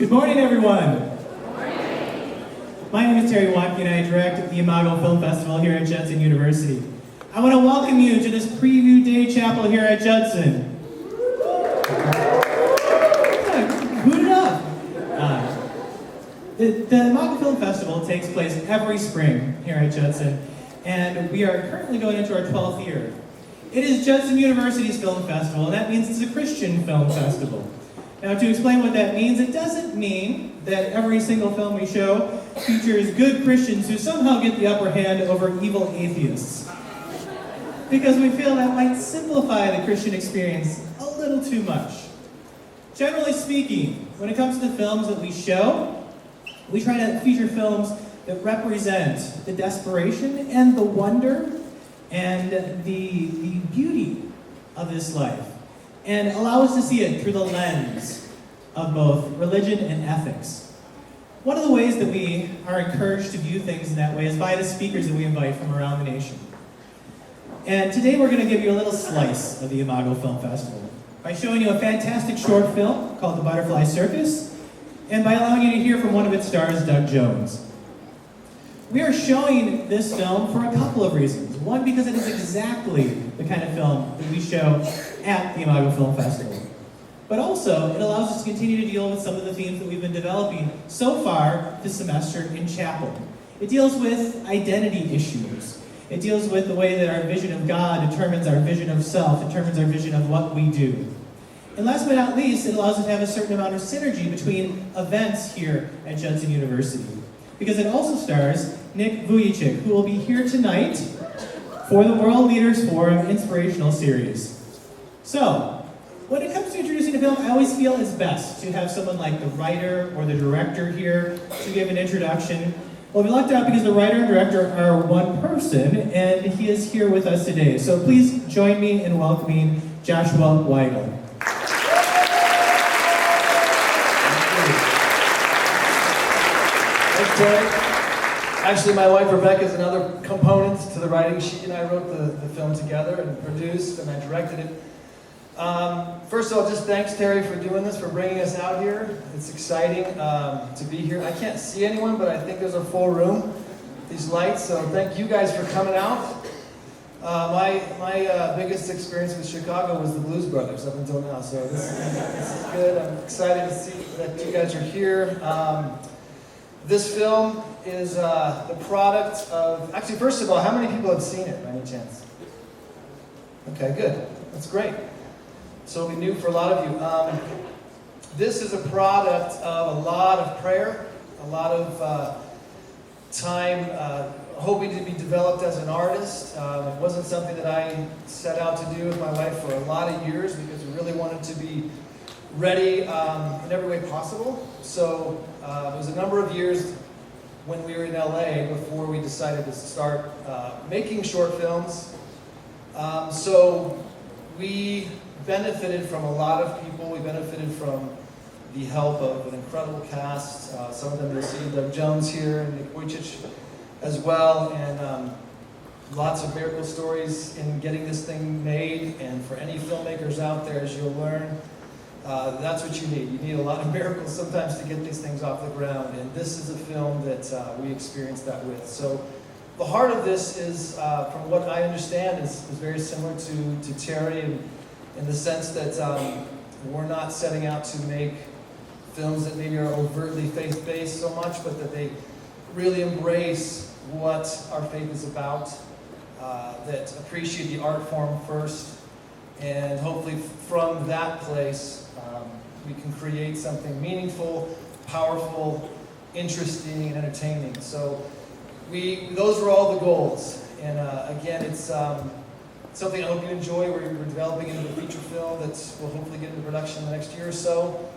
Good morning, everyone. Good morning. My name is Terry Watkey, and I direct the Imago Film Festival here at Judson University. I want to welcome you to this preview day chapel here at Judson. Boot it up. The Imago Film Festival takes place every spring here at Judson, and we are currently going into our 12th year. It is Judson University's film festival, and that means it's a Christian film festival. Now, to explain what that means, it doesn't mean that every single film we show features good Christians who somehow get the upper hand over evil atheists. Because we feel that might simplify the Christian experience a little too much. Generally speaking, when it comes to the films that we show, we try to feature films that represent the desperation and the wonder and the beauty of this life, and allow us to see it through the lens of both religion and ethics. One of the ways that we are encouraged to view things in that way is by the speakers that we invite from around the nation. And today we're going to give you a little slice of the Imago Film Festival by showing you a fantastic short film called The Butterfly Circus, and by allowing you to hear from one of its stars, Doug Jones. We are showing this film for a couple of reasons. One, because it is exactly the kind of film that we show at the Imago Film Festival. But also, it allows us to continue to deal with some of the themes that we've been developing so far this semester in chapel. It deals with identity issues. It deals with the way that our vision of God determines our vision of self, determines our vision of what we do. And last but not least, it allows us to have a certain amount of synergy between events here at Judson University. Because it also stars Nick Vujicic, who will be here tonight for the World Leaders Forum Inspirational Series. So, when it comes to introducing a film, I always feel it's best to have someone like the writer or the director here to give an introduction. Well, we lucked out because the writer and director are one person, and he is here with us today. So please join me in welcoming Joshua Weigel. Thanks, Terry. Actually, my wife Rebecca is another component to the writing. She and I wrote the film together and produced, and I directed it. First of all, just thanks, Terry, for doing this, for bringing us out here. It's exciting to be here. I can't see anyone, but I think there's a full room, these lights, so thank you guys for coming out. My biggest experience with Chicago was the Blues Brothers up until now, so this is good. I'm excited to see that you guys are here. This film is the product of, actually, first of all, how many people have seen it by any chance? Okay, good. That's great. So it'll be new for a lot of you. This is a product of a lot of prayer, a lot of time hoping to be developed as an artist. It wasn't something that I set out to do with my wife for a lot of years because we really wanted to be ready in every way possible. So it was a number of years when we were in LA before we decided to start making short films. So we benefited from a lot of people. We benefited from the help of an incredible cast. Some of them you'll see Doug Jones here, and Nick Vujicic as well, and lots of miracle stories in getting this thing made. And for any filmmakers out there, as you'll learn, that's what you need. You need a lot of miracles sometimes to get these things off the ground, and this is a film that we experienced that with. So the heart of this is, from what I understand, is very similar to Terry, in the sense that we're not setting out to make films that maybe are overtly faith-based so much, but that they really embrace what our faith is about, that appreciate the art form first, and hopefully from that place we can create something meaningful, powerful, interesting, and entertaining. So those were all the goals. And again, it's something I hope you enjoy. We're developing into a feature film that will hopefully get into production in the next year or so.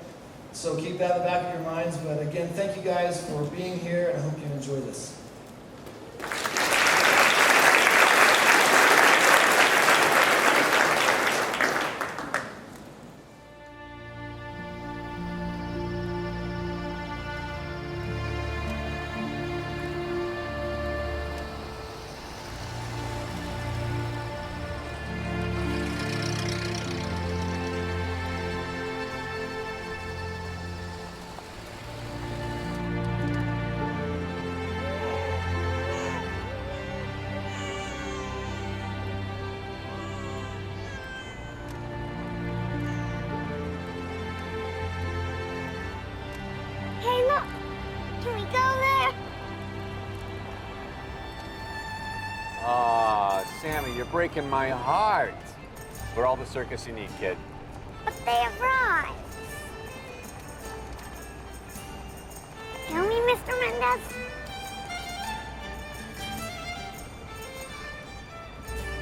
So keep that in the back of your minds. But again, thank you guys for being here, and I hope you enjoy this. breaking my heart. We're all the circus you need, kid. But they have rides. Tell me, Mr. Mendez.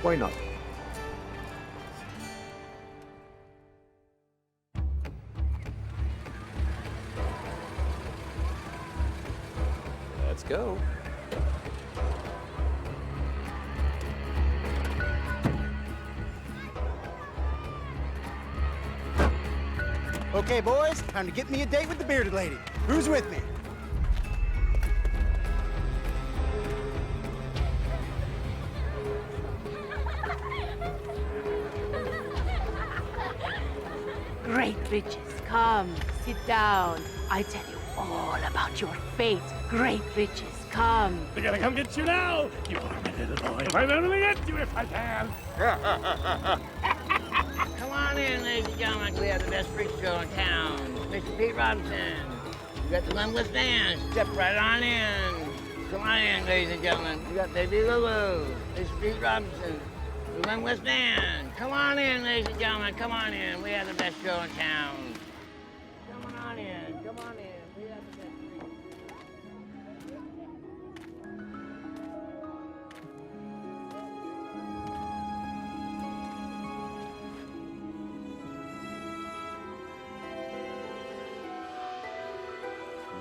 Why not? Let's go. Okay, boys, time to get me a date with the bearded lady. Who's with me? Great riches, come, sit down. I tell you all about your fate. Great riches, come. They're gonna come get you now! You are my little boy. I'm gonna get you if I can! Come on in, ladies and gentlemen. We have the best freak show in town. Mr. Pete Robinson. You got the Limitless Dance. Step right on in. Come on in, ladies and gentlemen. You got Baby Lulu. Mr. Pete Robinson. The Limitless Dance. Come on in, ladies and gentlemen. Come on in. We have the best show in town. Come on in. Come on in. We have the best freak.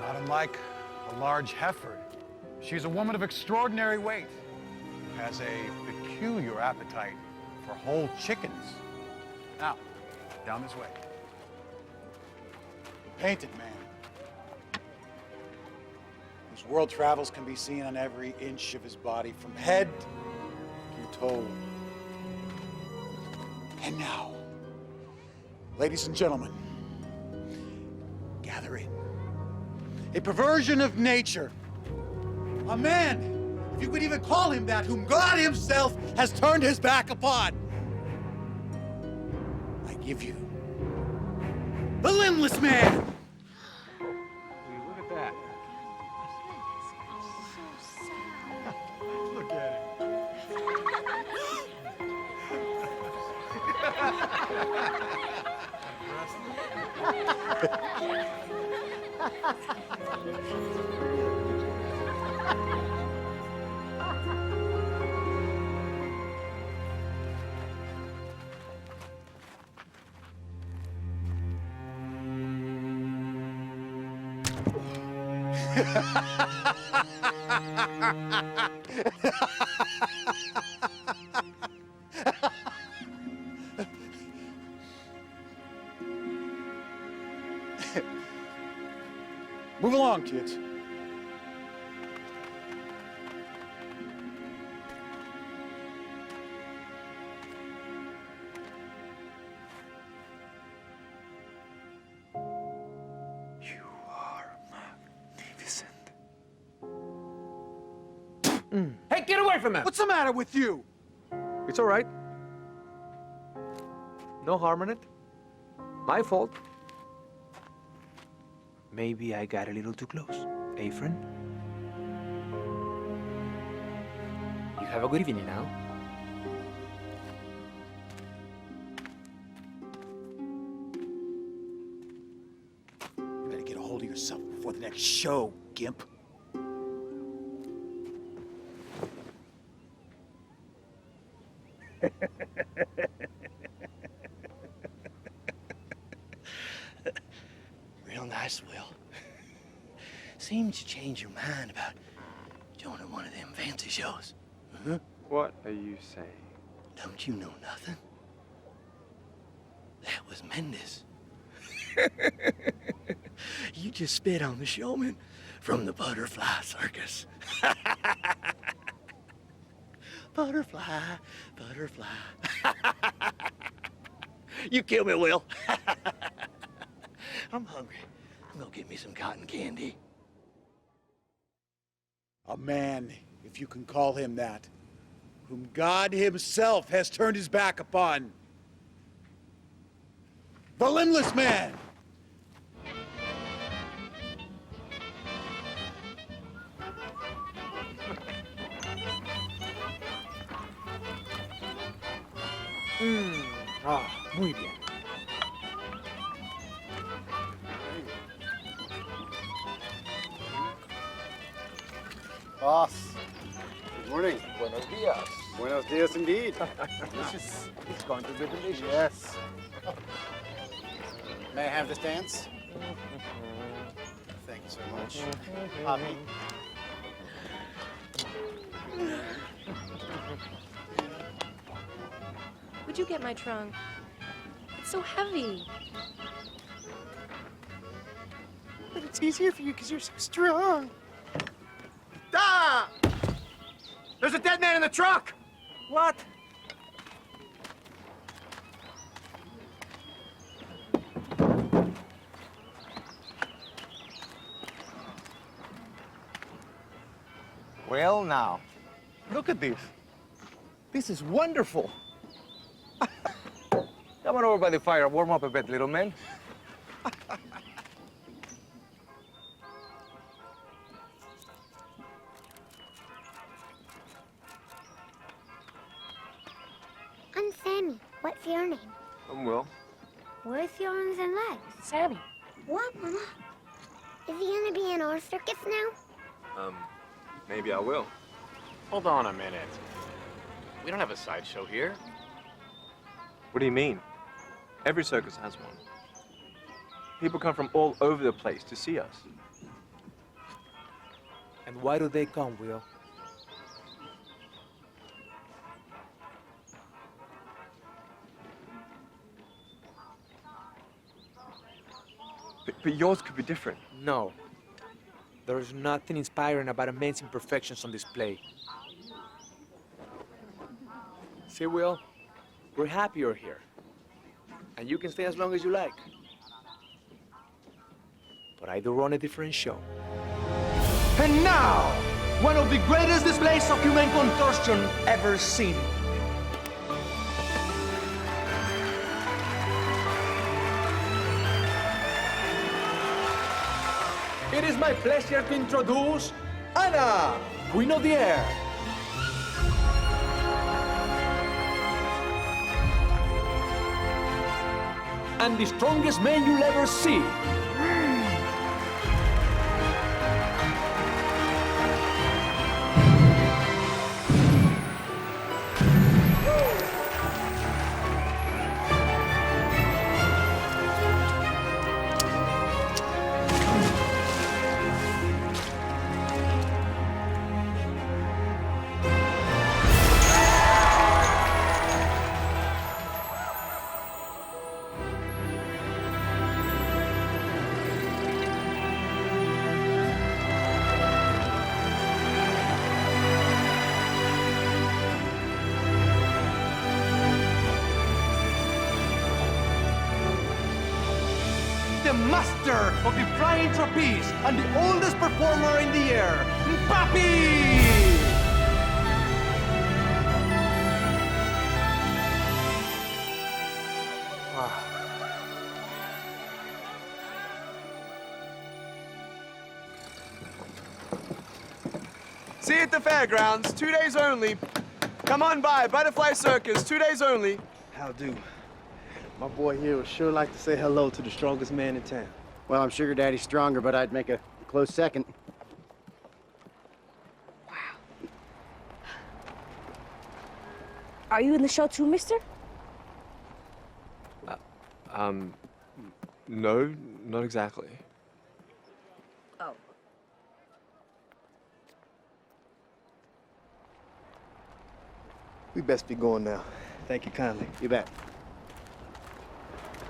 Not unlike a large heifer, she's a woman of extraordinary weight who has a peculiar appetite for whole chickens. Now, down this way. The painted man, whose world travels can be seen on every inch of his body, from head to toe. And now, ladies and gentlemen, gather in. A perversion of nature. A man, if you could even call him that, whom God himself has turned his back upon. I give you the limbless man. Look at that. Look at Move along, kids. You are magnificent. Hey, get away from him! What's the matter with you? It's all right. No harm in it. My fault. Maybe I got a little too close. Eh, friend? You have a good evening now. You better get a hold of yourself before the next show, gimp. Real nice, Will. Seems you changed your mind about joining one of them fancy shows. Huh? What are you saying? Don't you know nothing? That was Mendez. You just spit on the showman from the Butterfly Circus. Butterfly, butterfly. You kill me, Will. I'm hungry. I'm gonna get me some cotton candy. A man, if you can call him that, whom God himself has turned his back upon. The limbless man. Muy bien. Boss. Good morning. Buenos dias. Buenos dias indeed. It's going to be delicious. Yes. May I have this dance? Thank you so much. Poppy. Would you get my trunk? It's so heavy. But it's easier for you because you're so strong. Ah! There's a dead man in the truck! What? Well, now, look at this. This is wonderful. Come on over by the fire, warm up a bit, little man. I'm Sammy. What's your name? I'm Will. Where's your arms and legs? Sammy. What, Mama? Is he gonna be in our circus now? Maybe I will. Hold on a minute. We don't have a sideshow here. What do you mean? Every circus has one. People come from all over the place to see us. And why do they come, Will? But yours could be different. No. There's nothing inspiring about amazing perfections on display. See, Will, we're happy you're here. And you can stay as long as you like. But I do run a different show. And now, one of the greatest displays of human contortion ever seen. It is my pleasure to introduce Anna, Queen of the Air. And the strongest man you'll ever see. The master of the flying trapeze and the oldest performer in the air, Papi! See you at the fairgrounds, 2 days only. Come on by, Butterfly Circus, 2 days only. How do? My boy here would sure like to say hello to the strongest man in town. Well, I'm Sugar Daddy's stronger, but I'd make a close second. Are you in the show too, mister? No, not exactly. Oh. We best be going now. Thank you kindly. You bet.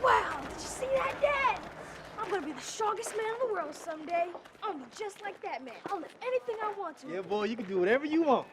Wow, did you see that, Dad? I'm gonna be the strongest man in the world someday. I'll be just like that man. I'll lift anything I want to. Yeah, boy, you can do whatever you want.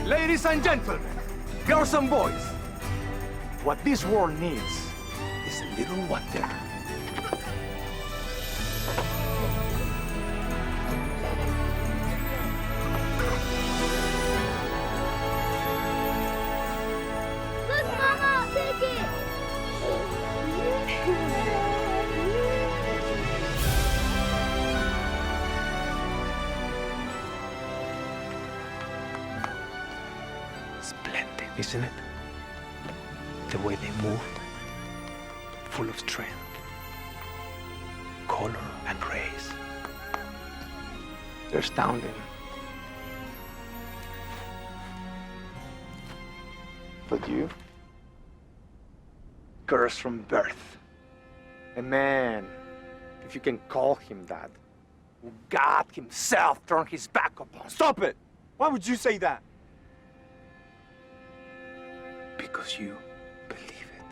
Ladies and gentlemen, girls and boys, what this world needs is a little wonder. Look, Mama, I'll take it. Splendid, isn't it? The way they move, full of strength, color, and grace. They're astounding. But you? Cursed from birth. A man, if you can call him that, who God himself turned his back upon. Stop it! Why would you say that? Because you believe it.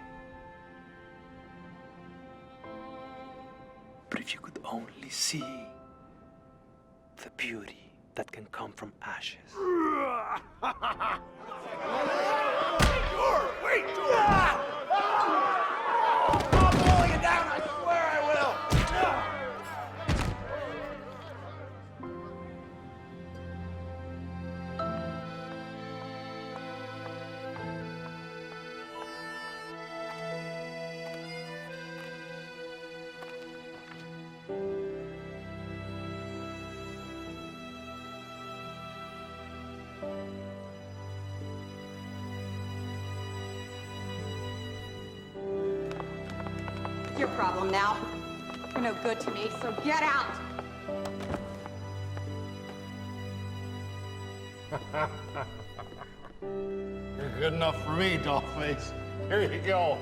But if you could only see the beauty that can come from ashes. Wait! I'll blow you down, I swear I will! Your problem now. You're no good to me, so get out. You're good enough for me, Dollface. Here you go.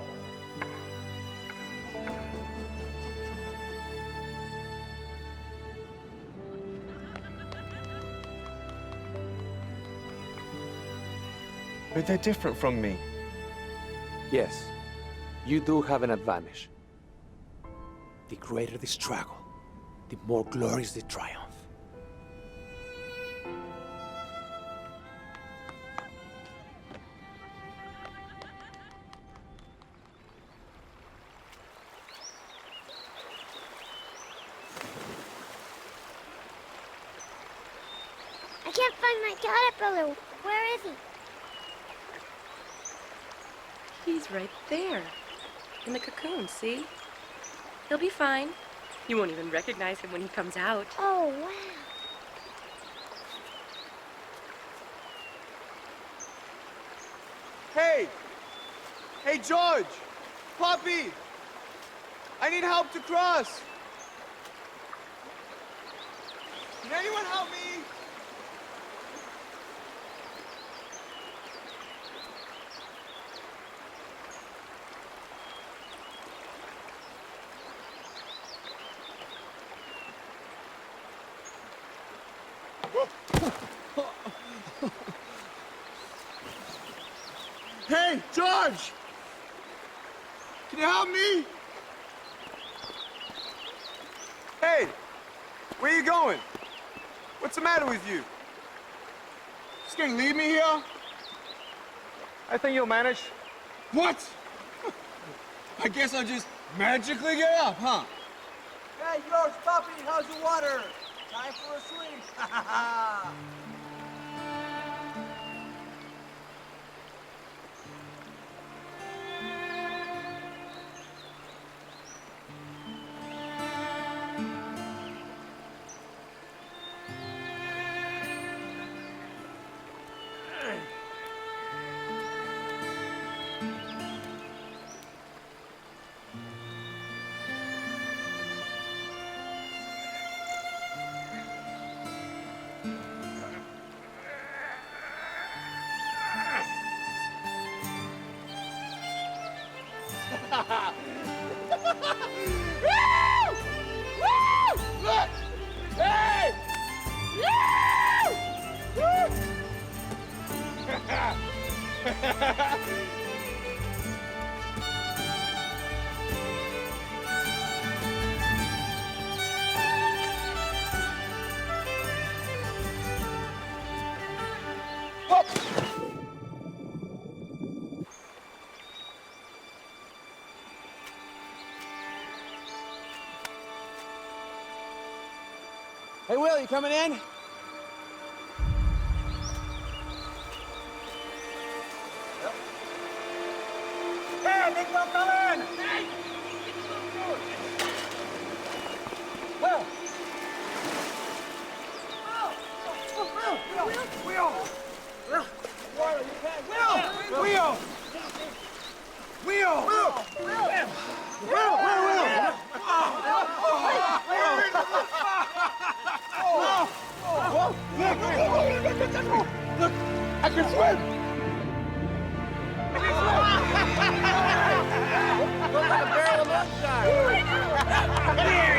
But they're different from me. Yes, you do have an advantage. The greater the struggle, the more glorious the triumph. I can't find my caterpillar. Where is he? He's right there. In the cocoon, see? He'll be fine. You won't even recognize him when he comes out. Oh, wow. Hey! Hey, George! Poppy! I need help to cross! Can anyone help me? Hey, George! Can you help me? Hey, where you going? What's the matter with you? Just gonna leave me here? I think you'll manage. What? I guess I'll just magically get up, huh? Hey, George, Puppy, how's the water? Time for a swim. Woo! Woo! Look! Hey! Woo! Whoop! Hey, Will, you coming in? Hey, Big Will, come in! Hey! Will! Look, I can swim! Looks like a barrel of moonshine. Come here,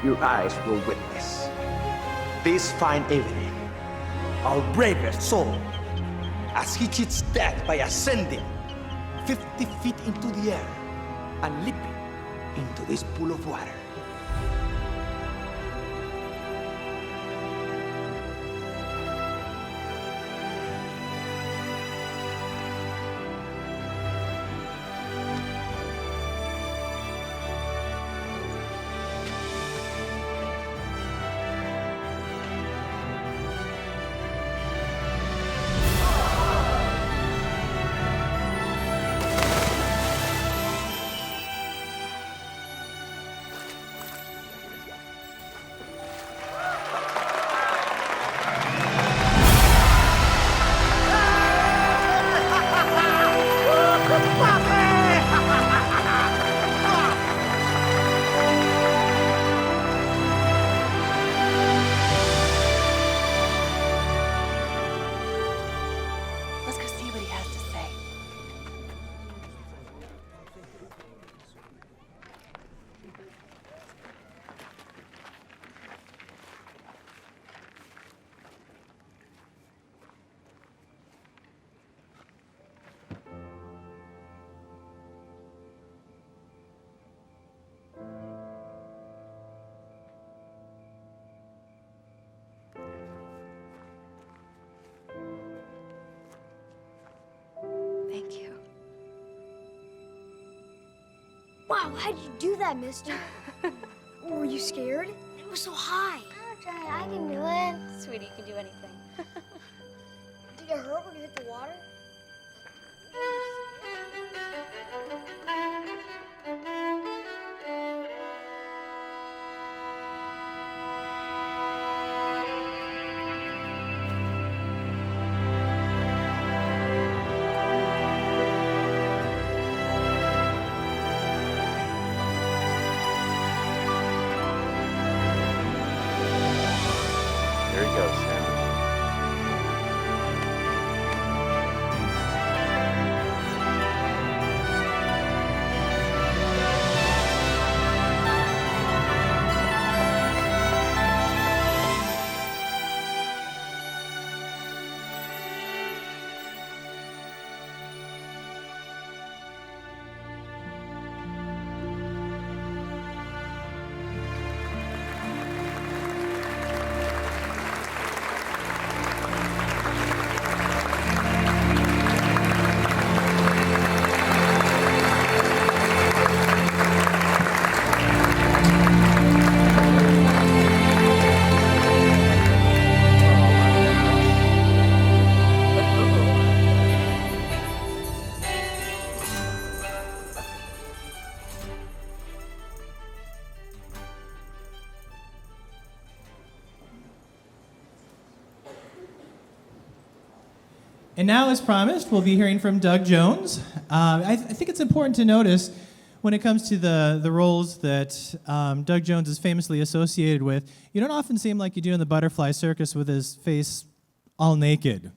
Your eyes will witness this fine evening our bravest soul as he cheats death by ascending 50 feet into the air and leaping into this pool of water. Let's go see what he has to say. Thank you. Wow, how'd you do that, mister? Were you scared? It was so high. I'll try. I can do it. Sweetie, you can do anything. Did it hurt when you hit the water? There he goes, Sam. And now, as promised, we'll be hearing from Doug Jones. I think it's important to notice when it comes to the roles that Doug Jones is famously associated with, you don't often see him like you do in the Butterfly Circus with his face all naked.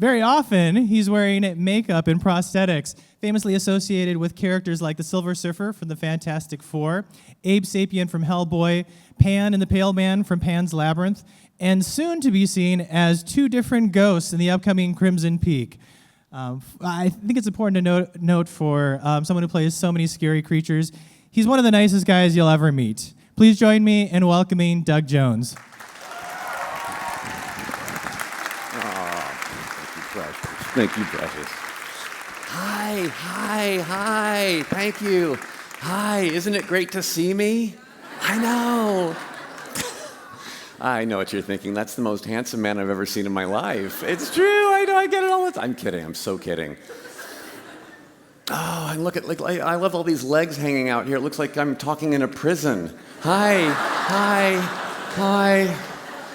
Very often, he's wearing makeup and prosthetics, famously associated with characters like the Silver Surfer from the Fantastic Four, Abe Sapien from Hellboy, Pan and the Pale Man from Pan's Labyrinth, and soon to be seen as two different ghosts in the upcoming Crimson Peak. I think it's important to note for someone who plays so many scary creatures, he's one of the nicest guys you'll ever meet. Please join me in welcoming Doug Jones. Thank you, Precious. Hi. Thank you. Hi, isn't it great to see me? I know. I know what you're thinking. That's the most handsome man I've ever seen in my life. It's true. I know. I get it all the time. I'm kidding. I'm so kidding. Oh, and look at, I love all these legs hanging out here. It looks like I'm talking in a prison. Hi.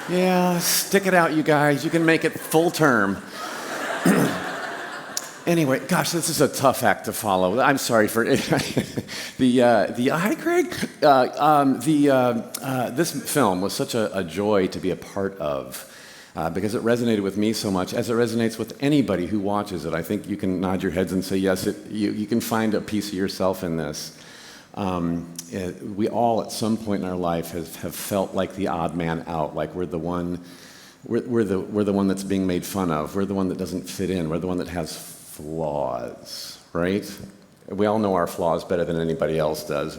Yeah, stick it out, you guys. You can make it full term. Anyway, gosh, this is a tough act to follow. I'm sorry for hi, Craig. This film was such a joy to be a part of because it resonated with me so much, as it resonates with anybody who watches it. I think you can nod your heads and say yes. You can find a piece of yourself in this. We all, at some point in our life, have felt like the odd man out, like we're the one. We're the one that's being made fun of. We're the one that doesn't fit in. We're the one that has flaws, right? We all know our flaws better than anybody else does.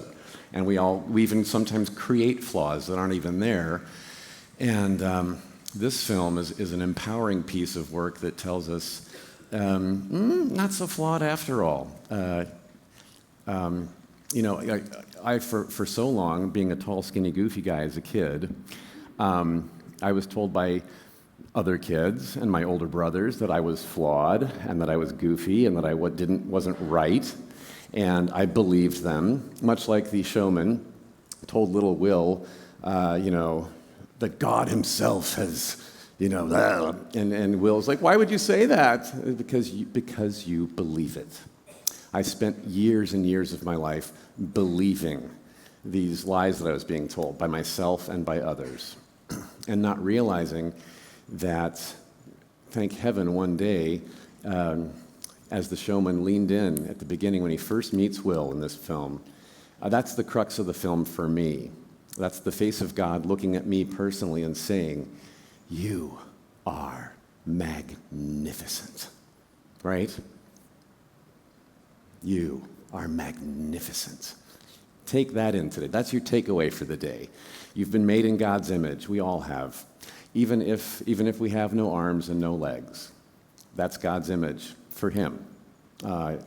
And we even sometimes create flaws that aren't even there. And this film is an empowering piece of work that tells us, not so flawed after all. I for so long, being a tall, skinny, goofy guy as a kid, I was told by other kids and my older brothers that I was flawed and that I was goofy and that I wasn't right. And I believed them, much like the showman told little Will, that God himself has, and Will's like, why would you say that? Because you believe it. I spent years and years of my life believing these lies that I was being told by myself and by others, and not realizing that, thank heaven, one day, as the showman leaned in at the beginning when he first meets Will in this film, that's the crux of the film for me. That's the face of God looking at me personally and saying, you are magnificent, right? You are magnificent. Take that in today. That's your takeaway for the day. You've been made in God's image. We all have. Even if we have no arms and no legs, that's God's image for him,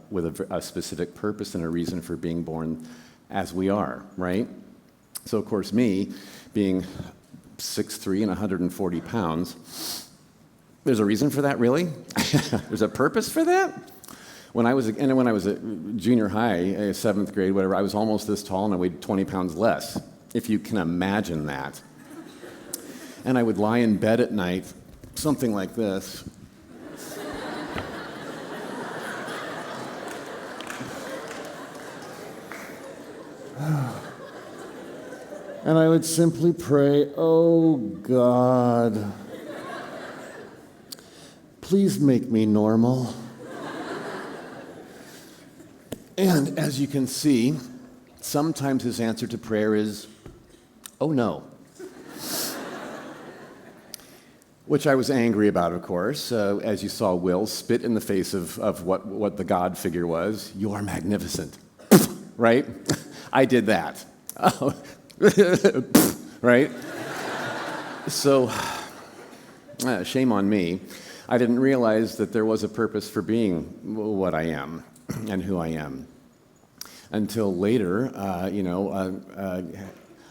with a specific purpose and a reason for being born as we are, right? So, of course, me, being 6'3" and 140 pounds, there's a reason for that, really? There's a purpose for that? When I was a junior high, seventh grade, whatever, I was almost this tall and I weighed 20 pounds less, if you can imagine that. And I would lie in bed at night, something like this. And I would simply pray, oh God, please make me normal. And as you can see, sometimes his answer to prayer is, oh no. Which I was angry about, of course. As you saw Will spit in the face of what the God figure was. You are magnificent, right? I did that, right? So, shame on me. I didn't realize that there was a purpose for being what I am and who I am. Until later,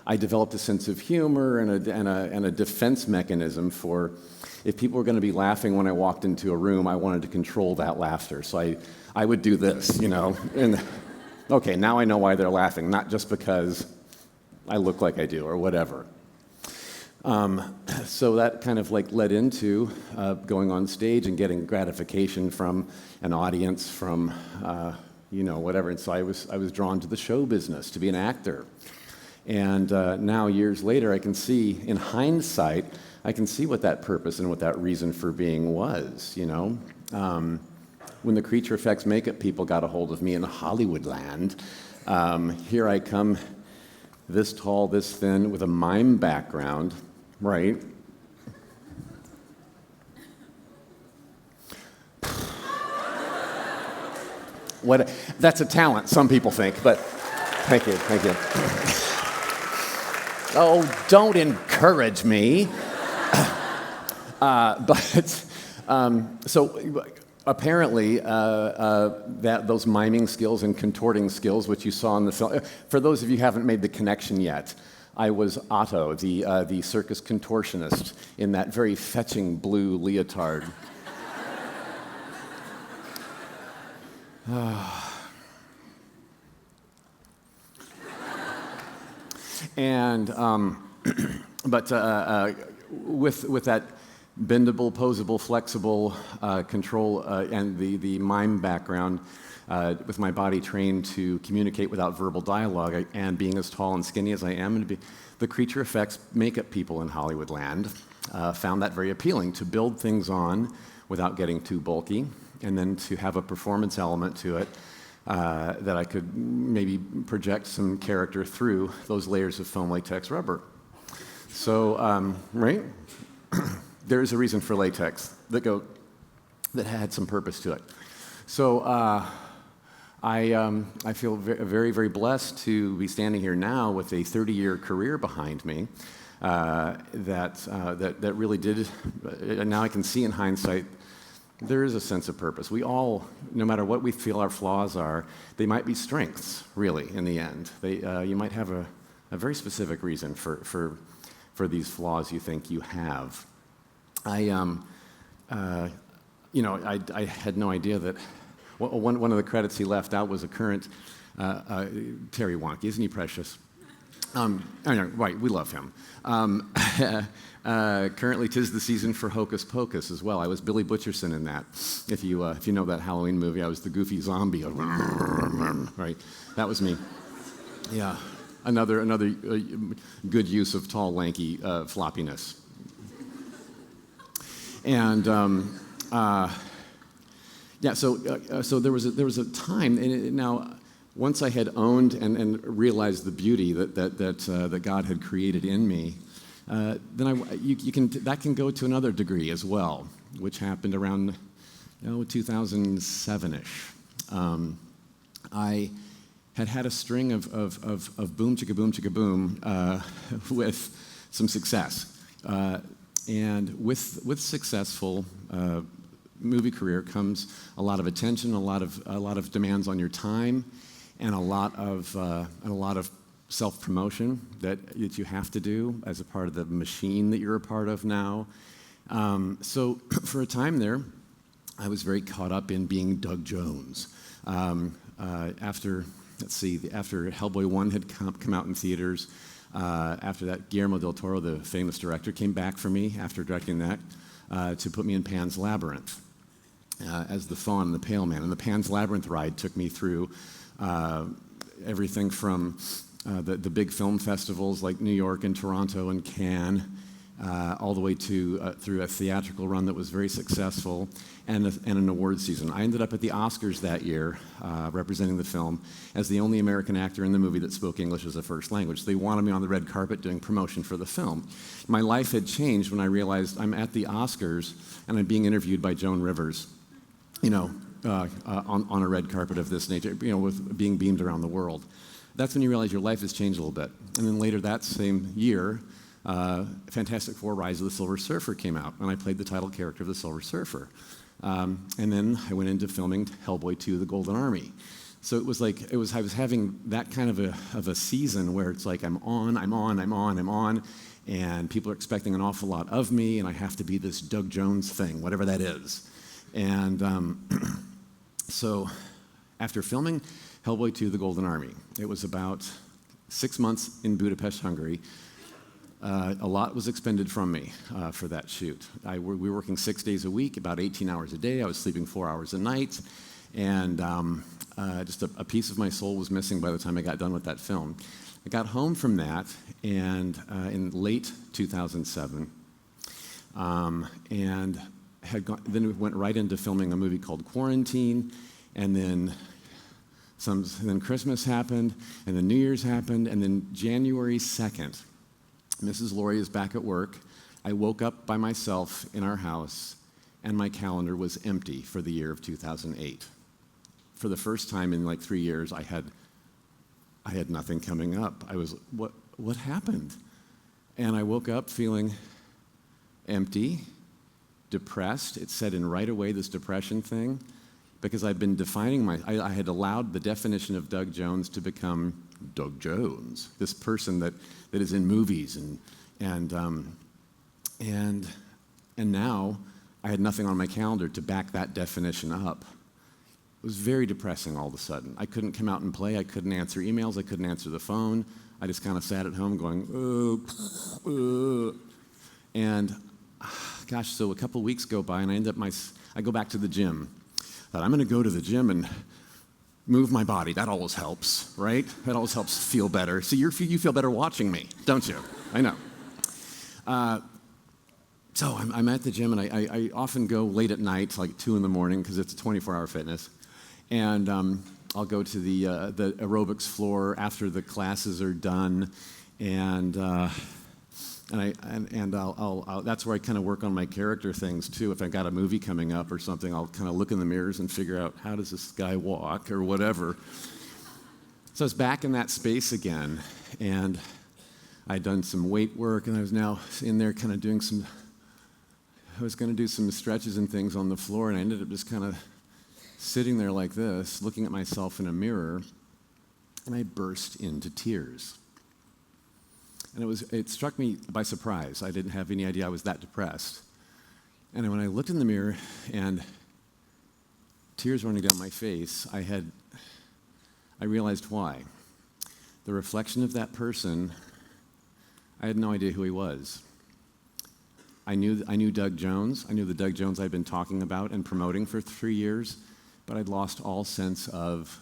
I developed a sense of humor and a defense mechanism for if people were going to be laughing when I walked into a room, I wanted to control that laughter. So I would do this, and okay, now I know why they're laughing, not just because I look like I do or whatever. So that kind of led into going on stage and getting gratification from an audience, from whatever. And so I was drawn to the show business, to be an actor. And now, years later, I can see, in hindsight, I can see what that purpose and what that reason for being was, When the Creature Effects makeup people got a hold of me in Hollywood land, here I come, this tall, this thin, with a mime background, right? That's a talent, some people think, but thank you. Oh, don't encourage me. So apparently, those miming skills and contorting skills, which you saw in the film, for those of you who haven't made the connection yet, I was Otto, the circus contortionist, in that very fetching blue leotard. And with that bendable, posable, flexible control and the mime background, with my body trained to communicate without verbal dialogue, and being as tall and skinny as I am, the creature effects makeup people in Hollywoodland found that very appealing, to build things on without getting too bulky, and then to have a performance element to it that I could maybe project some character through those layers of foam latex rubber. So, right? There is a reason for latex that had some purpose to it. So I feel very, very blessed to be standing here now with a 30-year career behind me that really did. Now I can see in hindsight, there is a sense of purpose. We all, no matter what we feel our flaws are, they might be strengths, really, in the end. You might have a very specific reason for these flaws you think you have. I had no idea that one of the credits he left out was a current Terry Wonke. Isn't he precious? Right, we love him. Currently, 'tis the season for Hocus Pocus as well. I was Billy Butcherson in that. If you know that Halloween movie, I was the goofy zombie. Right, that was me. Yeah, another good use of tall, lanky floppiness. And so there was a time, and now once I had owned and realized the beauty that God had created in me, then that can go to another degree as well, which happened around 2007-ish. I had a string of boom chicka boom chicka boom with some success. And with successful movie career comes a lot of attention, a lot of demands on your time, and a lot of self-promotion that you have to do as a part of the machine that you're a part of now. So for a time there, I was very caught up in being Doug Jones. After Hellboy 1 had come out in theaters. After that, Guillermo del Toro, the famous director, came back for me after directing that to put me in Pan's Labyrinth as the Faun and the Pale Man. And the Pan's Labyrinth ride took me through everything from the big film festivals like New York and Toronto and Cannes, all the way to through a theatrical run that was very successful, and an award season. I ended up at the Oscars that year, representing the film as the only American actor in the movie that spoke English as a first language. They wanted me on the red carpet doing promotion for the film. My life had changed when I realized I'm at the Oscars and I'm being interviewed by Joan Rivers, on a red carpet of this nature, with being beamed around the world. That's when you realize your life has changed a little bit. And then later that same year, Fantastic Four: Rise of the Silver Surfer came out, and I played the title character of the Silver Surfer. And then I went into filming Hellboy 2: The Golden Army. So I was having that kind of a season where it's like I'm on, and people are expecting an awful lot of me, and I have to be this Doug Jones thing, whatever that is. And so after filming Hellboy 2: The Golden Army, it was about 6 months in Budapest, Hungary. A lot was expended from me for that shoot. We were working 6 days a week, about 18 hours a day. I was sleeping 4 hours a night, and just a piece of my soul was missing by the time I got done with that film. I got home from that and in late 2007, and then we went right into filming a movie called Quarantine, and then Christmas happened, and then New Year's happened, and then January 2nd, Mrs. Laurie is back at work. I woke up by myself in our house, and my calendar was empty for the year of 2008. for the first time in like 3 years, I had nothing coming up. I was, what happened? And I woke up feeling empty, depressed. It set in right away, this depression thing, because I've been defining I had allowed the definition of Doug Jones to become Doug Jones, this person that is in movies, and now I had nothing on my calendar to back that definition up. It was very depressing all of a sudden. I couldn't come out and play. I couldn't answer emails. I couldn't answer the phone. I just kind of sat at home going, and gosh, so a couple weeks go by, and I go back to the gym. I thought, I'm going to go to the gym and move my body. That always helps, right? That always helps feel better. See, you feel better watching me, don't you? I know. So I'm at the gym, and I often go late at night, like 2 in the morning, because it's a 24-hour fitness. And I'll go to the aerobics floor after the classes are done, and that's where I kind of work on my character things too. If I've got a movie coming up or something, I'll kind of look in the mirrors and figure out, how does this guy walk or whatever. So I was back in that space again, and I'd done some weight work, and I was now in there kind of doing I was going to do some stretches and things on the floor, and I ended up just kind of sitting there like this, looking at myself in a mirror, and I burst into tears. And it struck me by surprise. I didn't have any idea I was that depressed. And when I looked in the mirror and tears running down my face, I realized why. The reflection of that person, I had no idea who he was. I knew Doug Jones. I knew the Doug Jones I'd been talking about and promoting for 3 years, but I'd lost all sense of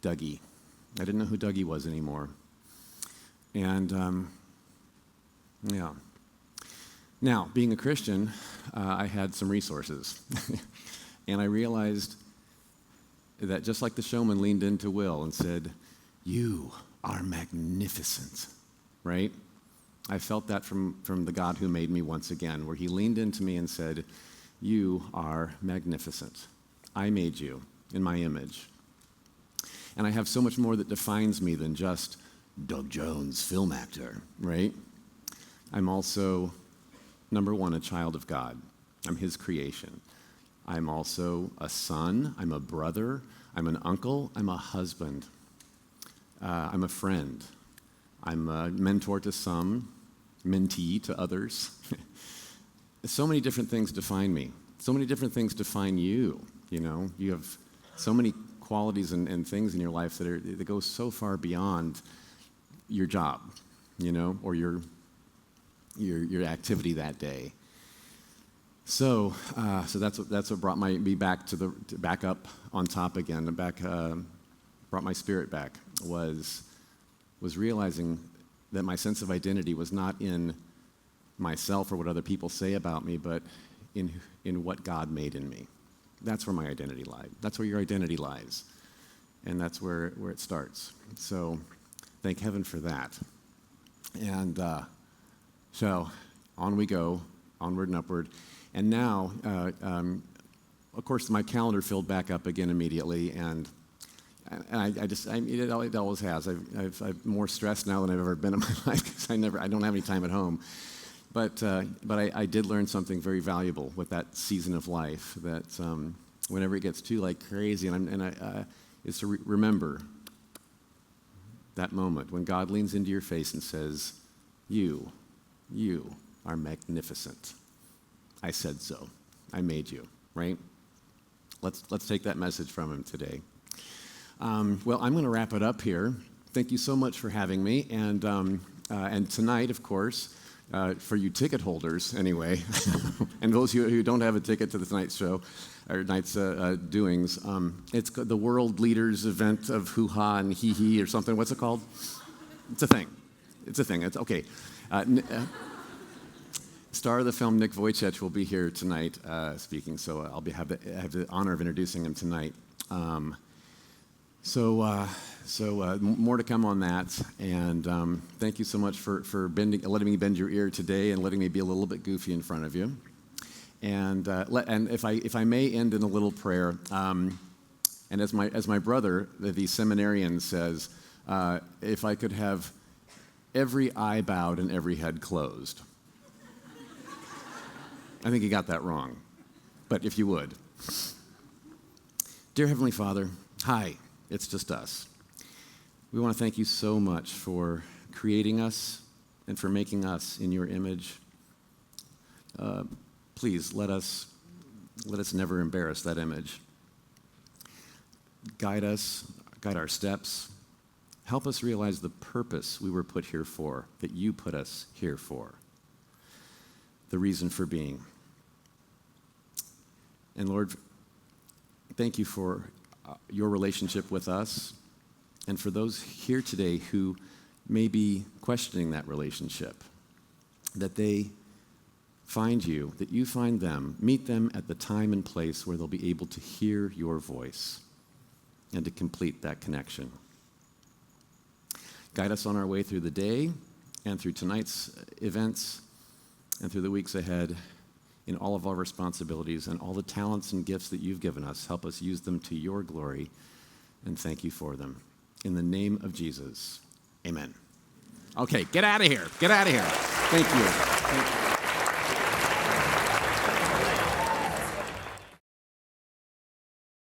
Dougie. I didn't know who Dougie was anymore. And, yeah. Now, being a Christian, I had some resources. And I realized that just like the showman leaned into Will and said, "You are magnificent," right? I felt that from the God who made me once again, where he leaned into me and said, "You are magnificent. I made you in my image. And I have so much more that defines me than just Doug Jones, film actor," right? I'm also, number one, a child of God. I'm his creation. I'm also a son. I'm a brother. I'm an uncle. I'm a husband. I'm a friend. I'm a mentor to some, mentee to others. So many different things define me. So many different things define you. You know, you have so many qualities and things in your life that go so far beyond your job, you know, or your activity that day. So that's what brought me back back up on top again, and brought my spirit back, was realizing that my sense of identity was not in myself or what other people say about me, but in what God made in me. That's where my identity lies. That's where your identity lies. And that's where it starts. So thank heaven for that. And so on we go, onward and upward. And now, of course, my calendar filled back up again immediately, and it always has. I've more stressed now than I've ever been in my life, because I don't have any time at home. But I did learn something very valuable with that season of life, that whenever it gets too crazy, is to remember that moment when God leans into your face and says, you are magnificent. I said so. I made you, right? Let's take that message from him today. Well, I'm going to wrap it up here. Thank you so much for having me. And tonight, of course, for you ticket holders anyway, and those who don't have a ticket to the tonight's show, or night's doings, it's the World Leaders Event of Hoo-Ha and Hee-Hee or something. What's it called? It's a thing. It's okay. Star of the film, Nick Vujicic, will be here tonight speaking, so I'll have the honor of introducing him tonight. So more to come on that, and thank you so much for letting me bend your ear today and letting me be a little bit goofy in front of you. And if I may end in a little prayer, And as my brother, the seminarian, says, if I could have every eye bowed and every head closed. I think he got that wrong, but if you would. Dear Heavenly Father, hi, it's just us. We want to thank you so much for creating us and for making us in your image. Please let us never embarrass that image. Guide us, guide our steps. Help us realize the purpose we were put here for, that you put us here for, the reason for being. And Lord, thank you for your relationship with us, and for those here today who may be questioning that relationship, that they find you, that you find them, meet them at the time and place where they'll be able to hear your voice and to complete that connection. Guide us on our way through the day and through tonight's events and through the weeks ahead in all of our responsibilities and all the talents and gifts that you've given us. Help us use them to your glory, and thank you for them. In the name of Jesus, amen. Okay, get out of here. Get out of here. Thank you. Thank you.